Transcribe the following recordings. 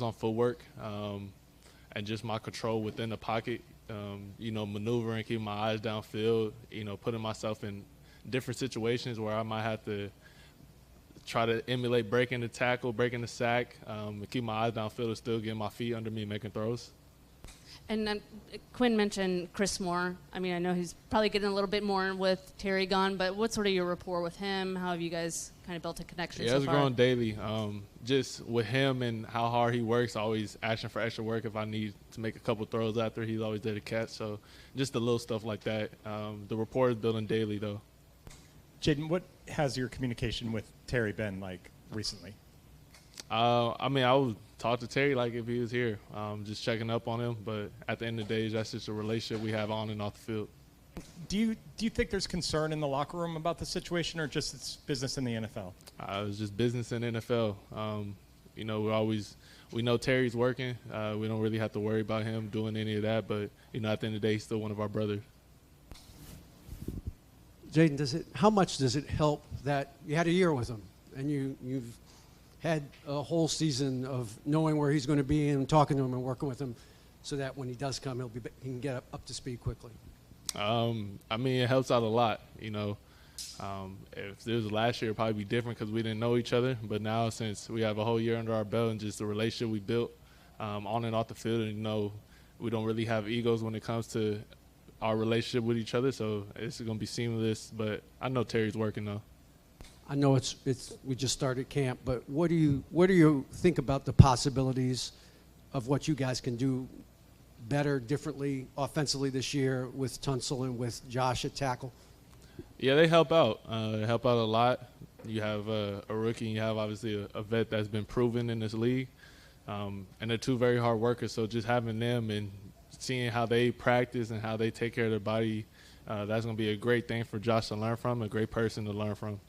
on footwork and just my control within the pocket, maneuvering, keeping my eyes downfield, putting myself in different situations where I might have to try to emulate breaking the tackle, breaking the sack, and keep my eyes downfield and still getting my feet under me making throws. And Quinn mentioned Chris Moore. I mean, I know he's probably getting a little bit more with Terry gone, but what's sort of your rapport with him? How have you guys kind of built a connection so far? Yeah, it's growing daily. Just with him and how hard he works, always asking for extra work if I need to make a couple throws after. He's always there to catch. So just the little stuff like that. The rapport is building daily, though. Jayden, what has your communication with Terry been like recently? I would talk to Terry like if he was here, just checking up on him. But at the end of the day, that's just a relationship we have on and off the field. Do you think there's concern in the locker room about the situation, or just it's business in the NFL? It's just business in the NFL. We know Terry's working. We don't really have to worry about him doing any of that. But at the end of the day, he's still one of our brothers. Jayden, how much does it help that you had a year with him and you've had a whole season of knowing where he's going to be and talking to him and working with him, so that when he does come, he can get up to speed quickly? It helps out a lot. If it was last year, it'd probably be different because we didn't know each other. But now, since we have a whole year under our belt and just the relationship we built on and off the field, and we don't really have egos when it comes to our relationship with each other, so it's going to be seamless. But I know Terry's working though. I know we just started camp, but what do you think about the possibilities of what you guys can do better, differently, offensively this year with Tunsil and with Josh at tackle? Yeah, they help out. They help out a lot. You have a rookie, and you have obviously a vet that's been proven in this league, and they're two very hard workers. So just having them and seeing how they practice and how they take care of their body, that's going to be a great thing for Josh to learn from, a great person to learn from.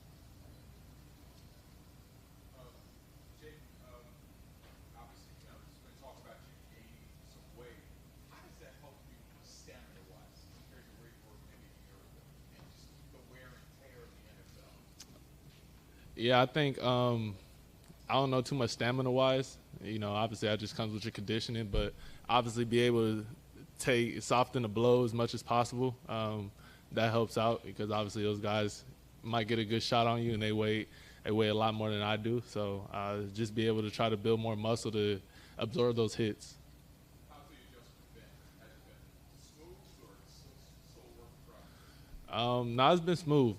Yeah, I think I don't know too much stamina-wise. Obviously that just comes with your conditioning, but obviously be able to soften the blow as much as possible. That helps out because obviously those guys might get a good shot on you and they weigh a lot more than I do. So just be able to try to build more muscle to absorb those hits. How's the adjustment been? Has it been smooth or still work in progress? No, it's been smooth.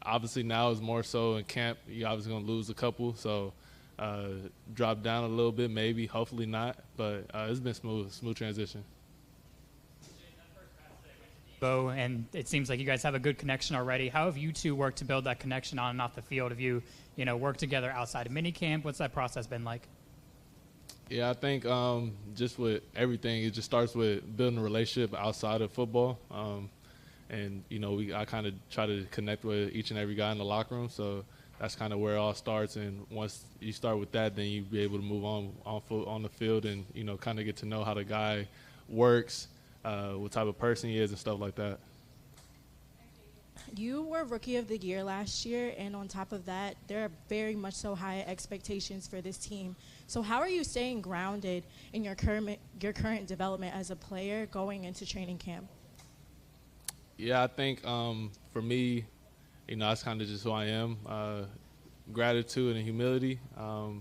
Obviously now it's more so in camp. You're obviously going to lose a couple, so drop down a little bit maybe, hopefully not. But it's been smooth transition. And it seems like you guys have a good connection already. How have you two worked to build that connection on and off the field? Have you worked together outside of minicamp? What's that process been like? Yeah, I think just with everything, it just starts with building a relationship outside of football. I kind of try to connect with each and every guy in the locker room. So that's kind of where it all starts. And once you start with that, then you'll be able to move on the field and, kind of get to know how the guy works, what type of person he is and stuff like that. You were Rookie of the Year last year, and on top of that, there are very much so high expectations for this team. So how are you staying grounded in your current development as a player going into training camp? Yeah, I think for me, that's kind of just who I am. Gratitude and humility. I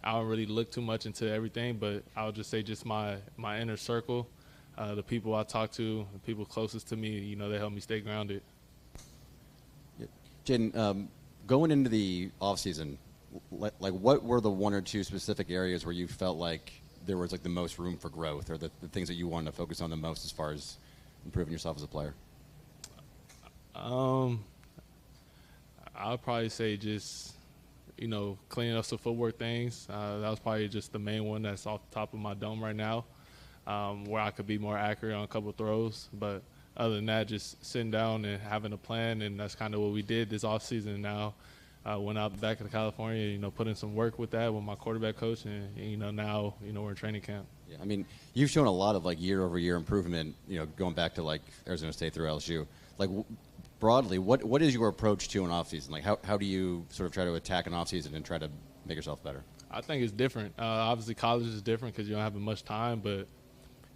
don't really look too much into everything, but I would just say just my inner circle, the people I talk to, the people closest to me, they help me stay grounded. Jayden, going into the offseason, what were the one or two specific areas where you felt like there was the most room for growth, or the things that you wanted to focus on the most as far as improving yourself as a player? I'll probably say just, cleaning up some footwork things. That was probably just the main one that's off the top of my dome right now, where I could be more accurate on a couple of throws. But other than that, just sitting down and having a plan, and that's kind of what we did this offseason. Now went out back to California, put in some work with that with my quarterback coach, and now, we're in training camp. Yeah, you've shown a lot of year-over-year improvement, going back to Arizona State through LSU. Broadly, what is your approach to an offseason? How do you sort of try to attack an offseason and try to make yourself better? I think it's different. Obviously, college is different because you don't have much time. But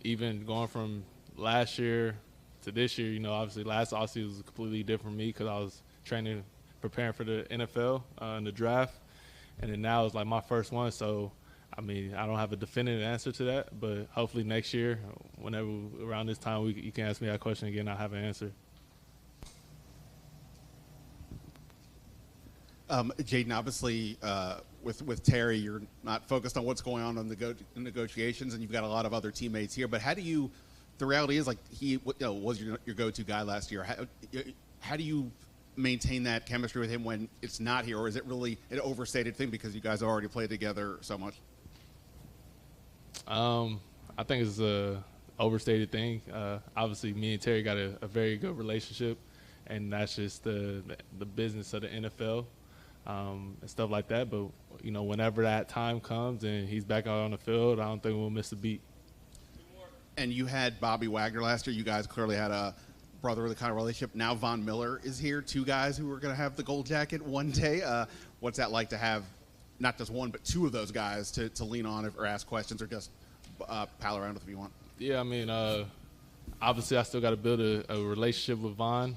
even going from last year to this year, obviously last offseason was completely different for me because I was training, preparing for the NFL and the draft. And then now it's like my first one. So, I don't have a definitive answer to that. But hopefully next year, whenever around this time, you can ask me that question again, I'll have an answer. Jayden, obviously, with Terry, you're not focused on what's going on in the negotiations, and you've got a lot of other teammates here. But how do you? The reality is, like, he was your go-to guy last year. How do you maintain that chemistry with him when it's not here, or is it really an overstated thing because you guys already played together so much? I think it's a overstated thing. Obviously, me and Terry got a very good relationship, and that's just the business of the NFL. And stuff like that. But, whenever that time comes and he's back out on the field, I don't think we'll miss a beat. And you had Bobby Wagner last year. You guys clearly had a brotherly kind of relationship. Now Von Miller is here, two guys who are going to have the gold jacket one day. What's that like to have not just one but two of those guys to lean on or ask questions or just pal around with if you want? Yeah, obviously I still got to build a relationship with Von.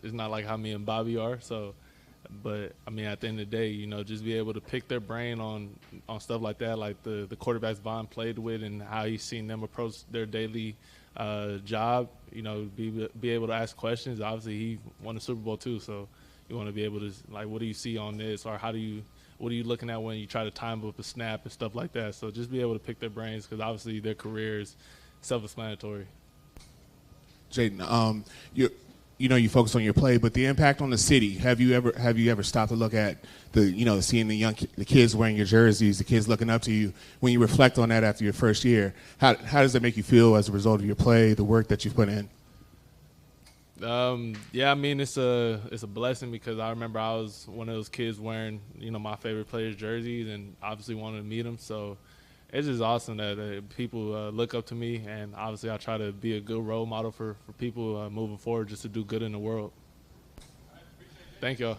It's not like how me and Bobby are, so – but, at the end of the day, just be able to pick their brain on stuff like that, like the quarterbacks Von played with and how he's seen them approach their daily job, be able to ask questions. Obviously, he won the Super Bowl too, so you want to be able to, like, what do you see on this, or what are you looking at when you try to time up a snap and stuff like that. So just be able to pick their brains because obviously their career is self-explanatory. Jayden, you focus on your play, but the impact on the city. Have you ever stopped to look at seeing the kids wearing your jerseys, the kids looking up to you? When you reflect on that after your first year, how does that make you feel as a result of your play, the work that you've put in? It's a blessing because I remember I was one of those kids wearing my favorite players' jerseys and obviously wanted to meet them. So it's just awesome that people look up to me, and obviously I try to be a good role model for people moving forward just to do good in the world. Thank y'all.